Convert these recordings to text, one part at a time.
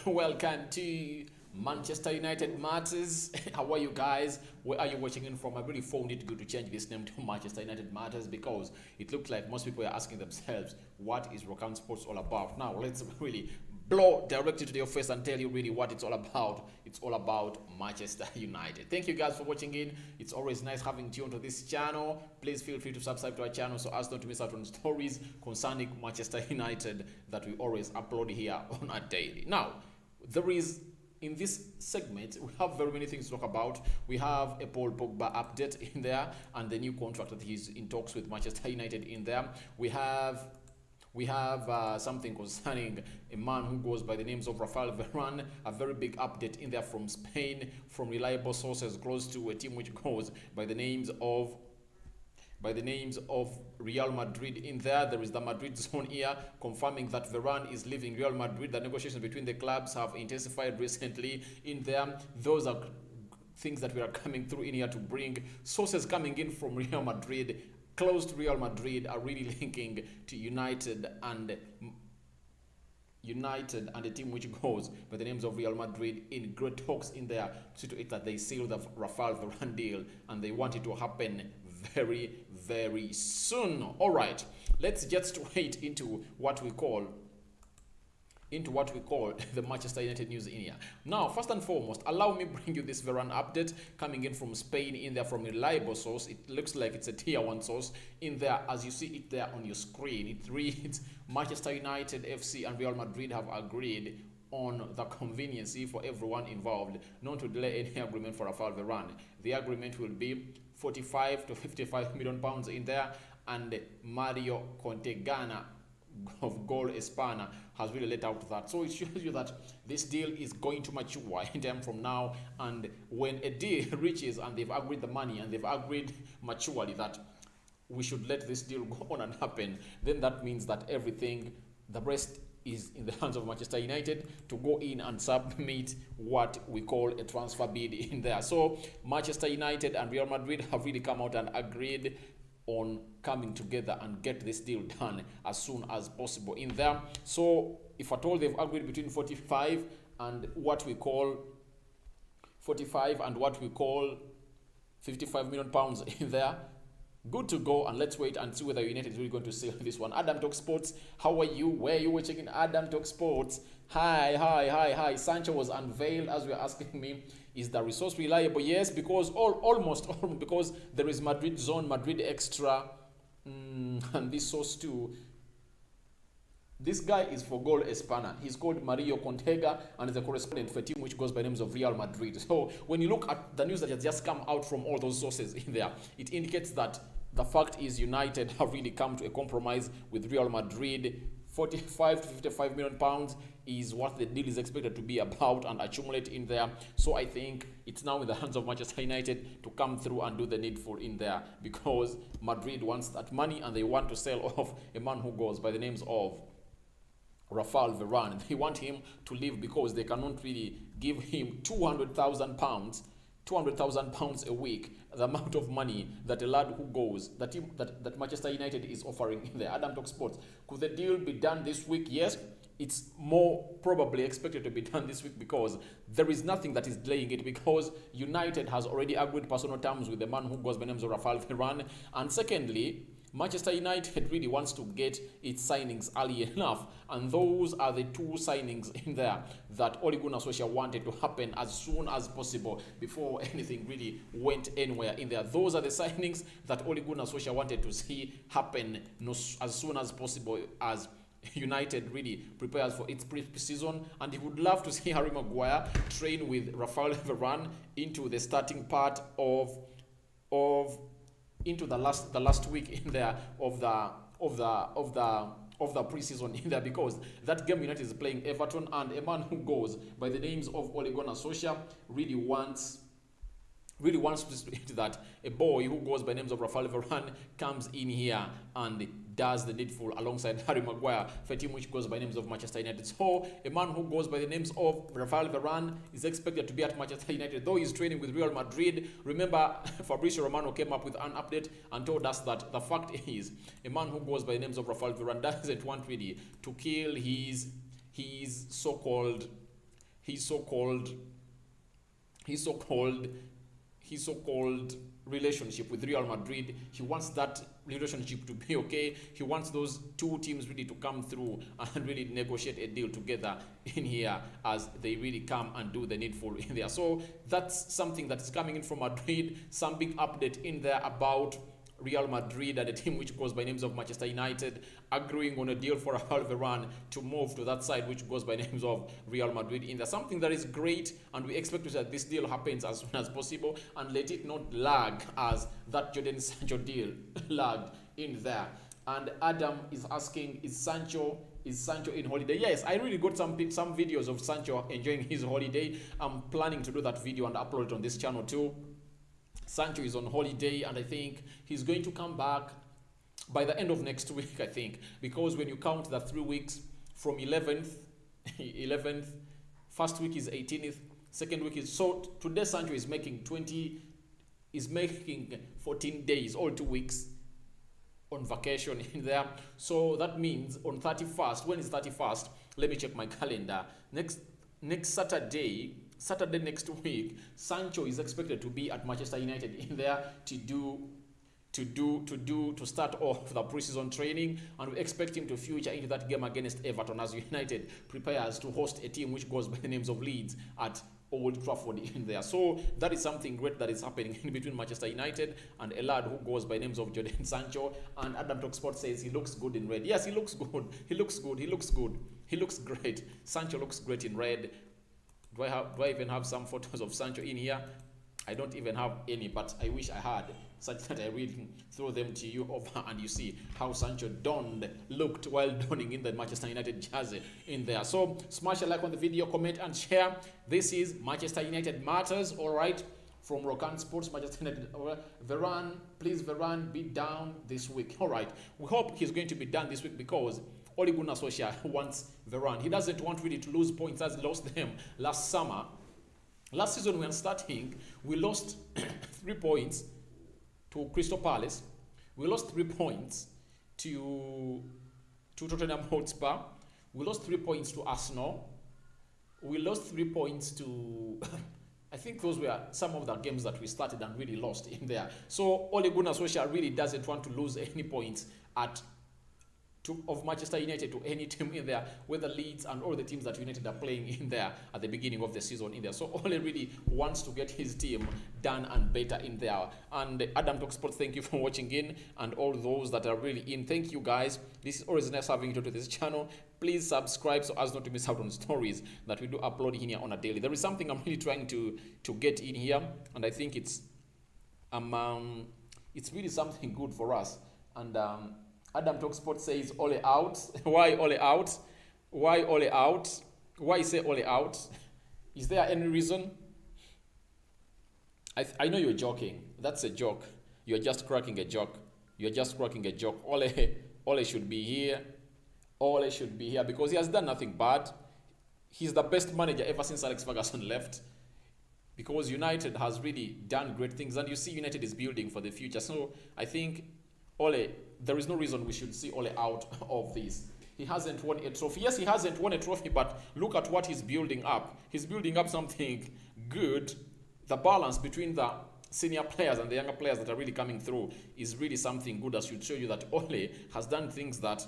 Welcome to Manchester United Matters. How are you guys? Where are you watching in from? I really found it good to change this name to Manchester United Matters because it looked like most people are asking themselves, what is Rokan Sports all about? Now, let's really blow directly to your face and tell you really what it's all about. It's all about Manchester United. Thank you guys for watching in. It's always nice having you onto this channel. Please feel free to subscribe to our channel so as not to miss out on stories concerning Manchester United that we always upload here on a daily. Now, there is in this segment we have very many things to talk about. We have a Paul Pogba update in there and the new contract that he's in talks with Manchester United in there. We have something concerning a man who goes by the names of Rafael Varane, a very big update in there from Spain, from reliable sources close to a team which goes by the names of Real Madrid in there. There is the Madrid zone here confirming that Varane is leaving Real Madrid. The negotiations between the clubs have intensified recently in there. Those are things that we are coming through in here to bring. Sources coming in from Real Madrid, close to Real Madrid, are really linking to United and a team which goes by the names of Real Madrid in great talks in there to see to it that they seal the Rafael Varane deal, and they want it to happen very soon. All right, let's get straight into what we call the Manchester United news in here. Now, first and foremost, allow me bring you this Varane update coming in from Spain in there from a reliable source. It looks like it's a tier 1 source in there. As you see it there on your screen, it reads Manchester United FC and Real Madrid have agreed on the conveniency for everyone involved not to delay any agreement for Rafael Varane. The agreement will be 45 to 55 million pounds in there, and Mario Contegana of Goal Espana has really let out that. So it shows you that this deal is going to mature in time from now, and when a deal reaches and they've agreed the money and they've agreed maturely that we should let this deal go on and happen, then that means that the rest is in the hands of Manchester United to go in and submit what we call a transfer bid in there. So Manchester United and Real Madrid have really come out and agreed on coming together and get this deal done as soon as possible in there. So if at all they've agreed between 45 and what we call 55 million pounds in there, good to go, and let's wait and see whether United is really going to sell this one. Adam Talk Sports, how are you? Where are you watching in Adam Talk Sports? Hi. Sancho was unveiled, as we are asking me. Is the resource reliable? Yes, because almost because there is Madrid zone, Madrid extra, and this source too. This guy is for Goal Espana. He's called Mario Contega and is a correspondent for a team which goes by names of Real Madrid. So when you look at the news that has just come out from all those sources in there, it indicates that the fact is United have really come to a compromise with Real Madrid. 45 to 55 million pounds is what the deal is expected to be about and accumulate in there. So I think it's now in the hands of Manchester United to come through and do the needful in there, because Madrid wants that money and they want to sell off a man who goes by the names of Rafael Varane. They want him to leave because they cannot really give him 200,000 pounds a week, the amount of money that a lad who goes, the team that Manchester United is offering in there. Adam Talk Sports, could the deal be done this week? Yes, it's more probably expected to be done this week because there is nothing that is delaying it, because United has already agreed personal terms with the man who goes by the names of Rafael Varane. And secondly, Manchester United really wants to get its signings early enough, and those are the two signings in there that Ole Gunnar Solskjaer wanted to happen as soon as possible before anything really went anywhere in there. Those are the signings that Ole Gunnar Solskjaer wanted to see happen as soon as possible as United really prepares for its pre-season, and he would love to see Harry Maguire train with Rafael Varane into the starting part into the last week in there of the preseason in there, because that game United is playing Everton, and a man who goes by the names of Ole Gunnar Solskjaer really wants to see that a boy who goes by names of Rafael Varane comes in here and does the needful alongside Harry Maguire for a team which goes by names of Manchester United. So a man who goes by the names of Rafael Varane is expected to be at Manchester United, though he's training with Real Madrid. Remember, Fabrizio Romano came up with an update and told us that the fact is a man who goes by the names of Rafael Varane doesn't want really to kill his so-called his so-called his so-called his so-called relationship with Real Madrid. He wants that relationship to be okay. He wants those two teams really to come through and really negotiate a deal together in here as they really come and do the needful in there. So that's something that is coming in from Madrid. Some big update in there about Real Madrid and a team which goes by names of Manchester United agreeing on a deal for Varane to move to that side which goes by names of Real Madrid in there. Something that is great, and we expect that this deal happens as soon as possible and let it not lag as that Jadon Sancho deal lagged in there. And Adam is asking, is Sancho in holiday? Yes, I really got some videos of Sancho enjoying his holiday. I'm planning to do that video and upload it on this channel too. Sancho is on holiday, and I think he's going to come back by the end of next week, I think, because when you count the 3 weeks from 11th, first week is 18th, second week is, so today Sancho is making 14 days, all 2 weeks on vacation in there. So that means on 31st, when is 31st? Let me check my calendar. Next Saturday next week, Sancho is expected to be at Manchester United in there to start off the preseason training, and we expect him to feature into that game against Everton as United prepares to host a team which goes by the names of Leeds at Old Trafford in there. So that is something great that is happening in between Manchester United and a lad who goes by names of Jadon Sancho. And Adam Talksport says he looks good in red. Yes, he looks good. He looks good. He looks good. He looks great. Sancho looks great in red. Do I even have some photos of Sancho in here? I don't even have any, but I wish I had, such that I read throw them to you over and you see how Sancho looked while donning in the Manchester United jersey in there. So smash a like on the video, comment and share. This is Manchester United Matters, all right, from Rokan Sports. Manchester United. Varane, please Varane, be down this week. All right, we hope he's going to be done this week because Ole Gunnar Solskjaer wants Varane. He doesn't want really to lose points as he lost them last summer. Last season when starting, we lost 3 points to Crystal Palace. We lost 3 points to Tottenham Hotspur. We lost 3 points to Arsenal. We lost 3 points to I think those were some of the games that we started and really lost in there. So Ole Gunnar Solskjaer really doesn't want to lose any points of Manchester United to any team in there, whether Leeds and all the teams that United are playing in there at the beginning of the season in there. So Ole really wants to get his team done and better in there. And Adam Talk Sports, thank you for watching in, and all those that are really in, thank you guys. This is always nice having you to this channel. Please subscribe so as not to miss out on stories that we do upload in here on a daily. There is something I'm really trying to get in here, and I think it's really something good for us. And Adam Talk Sports says Ole out. Why Ole out? Why Ole out? Why say Ole out? Is there any reason? I know you're joking. That's a joke. You're just cracking a joke. You're just cracking a joke. Ole should be here. Ole should be here because he has done nothing bad. He's the best manager ever since Alex Ferguson left, because United has really done great things, and you see United is building for the future. So I think Ole, there is no reason we should see Ole out of this. He hasn't won a trophy. Yes, he hasn't won a trophy, but look at what he's building up. He's building up something good. The balance between the senior players and the younger players that are really coming through is really something good, that should show you that Ole has done things that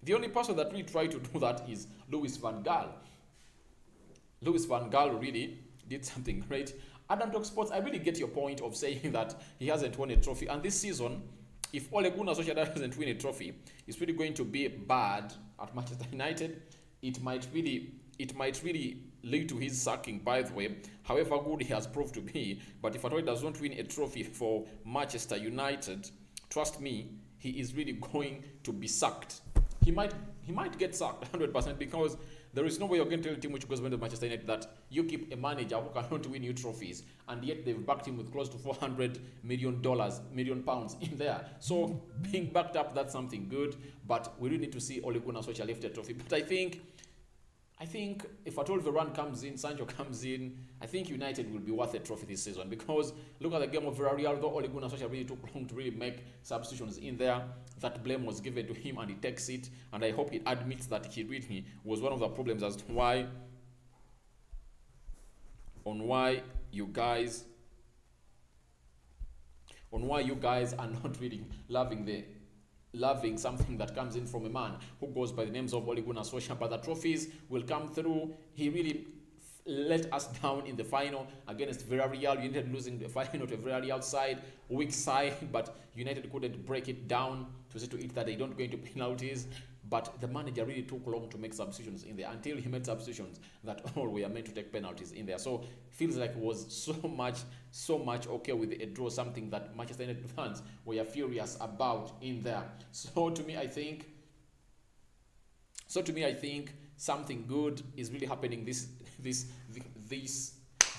the only person that really tried to do that is Louis van Gaal. Louis van Gaal really did something great. Adam Talk Sports, I really get your point of saying that he hasn't won a trophy. And this season, if Ole Gunnar Solskjaer doesn't win a trophy, it's really going to be bad at Manchester United. It might really lead to his sacking, by the way, however good he has proved to be. But if at all he does not win a trophy for Manchester United, trust me, he is really going to be sacked. He might get sacked 100%, because there is no way you're going to tell a team which goes into Manchester United that you keep a manager who cannot win you trophies, and yet they've backed him with close to $400 million in there. So being backed up, that's something good, but we really need to see Ole Gunnar Solskjaer lift a trophy. But I think if at all Varane comes in, Sancho comes in, I think United will be worth a trophy this season, because look at the game of Villarreal. Though Ole Gunnar Solskjaer really took long to really make substitutions in there, that blame was given to him and he takes it, and I hope he admits that he really was one of the problems as to why on why you guys are not really loving something that comes in from a man who goes by the names of Ole Gunnar Solskjaer. But the trophies will come through. He really let us down in the final against Villarreal. United losing the final to a Villarreal side, weak side, but United couldn't break it down to see to it that they don't go into penalties. But the manager really took long to make substitutions in there until he made substitutions that all were meant to take penalties in there. So feels like it was so much okay with a draw, something that Manchester United fans were furious about in there. So to me, I think something good is really happening this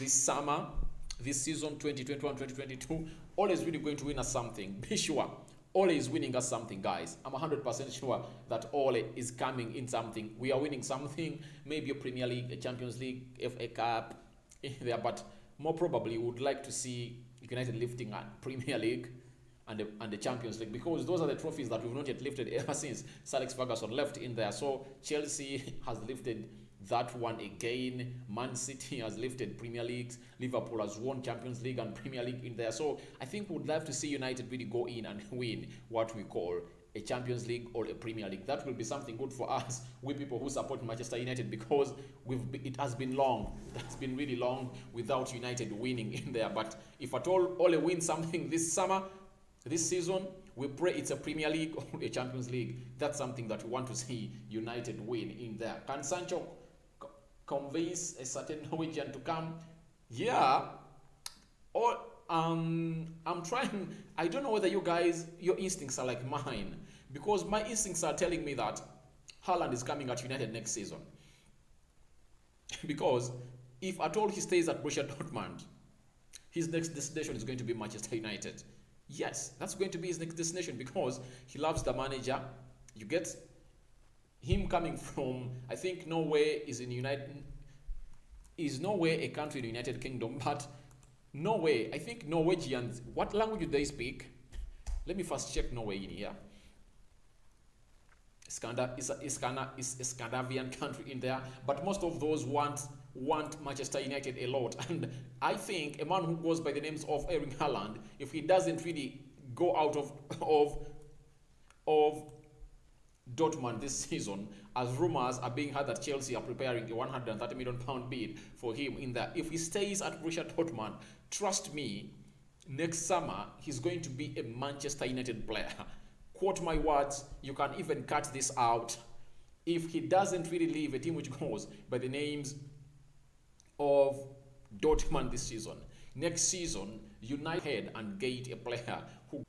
summer, this season 2021-2022. Ole is really going to win us something. Be sure. Ole is winning us something, guys. I'm 100% sure that Ole is coming in something. We are winning something, maybe a Premier League, a Champions League, FA Cup there, but more probably we would like to see United lifting a Premier League and the Champions League, because those are the trophies that we've not yet lifted ever since Sir Alex Ferguson left in there. So Chelsea has lifted that one again. Man City has lifted Premier Leagues. Liverpool has won Champions League and Premier League in there. So I think we would love to see United really go in and win what we call a Champions League or a Premier League. That will be something good for us, we people who support Manchester United, because it has been long. It's been really long without United winning in there. But if at all Ole wins something this summer, this season, we pray it's a Premier League or a Champions League. That's something that we want to see United win in there. Can Sancho convince a certain Norwegian to come? Yeah. Or I'm trying. I don't know whether you guys, your instincts are like mine, because my instincts are telling me that Haaland is coming at United next season. Because if at all he stays at Borussia Dortmund, his next destination is going to be Manchester United. Yes, that's going to be his next destination, because he loves the manager. You get him coming from, I think Norway is Norway a country in the United Kingdom, but Norway, I think Norwegians, what language do they speak? Let me first check Norway in here. Is a Scandinavian country in there, but most of those want Manchester United a lot. And I think a man who goes by the names of Erling Haaland, if he doesn't really go out of Dortmund this season, as rumors are being heard that Chelsea are preparing a £130 million bid for him in there. If he stays at Borussia Dortmund, trust me, next summer he's going to be a Manchester United player. Quote my words, you can even cut this out. If he doesn't really leave a team which goes by the names of Dortmund this season, next season, United and get a player who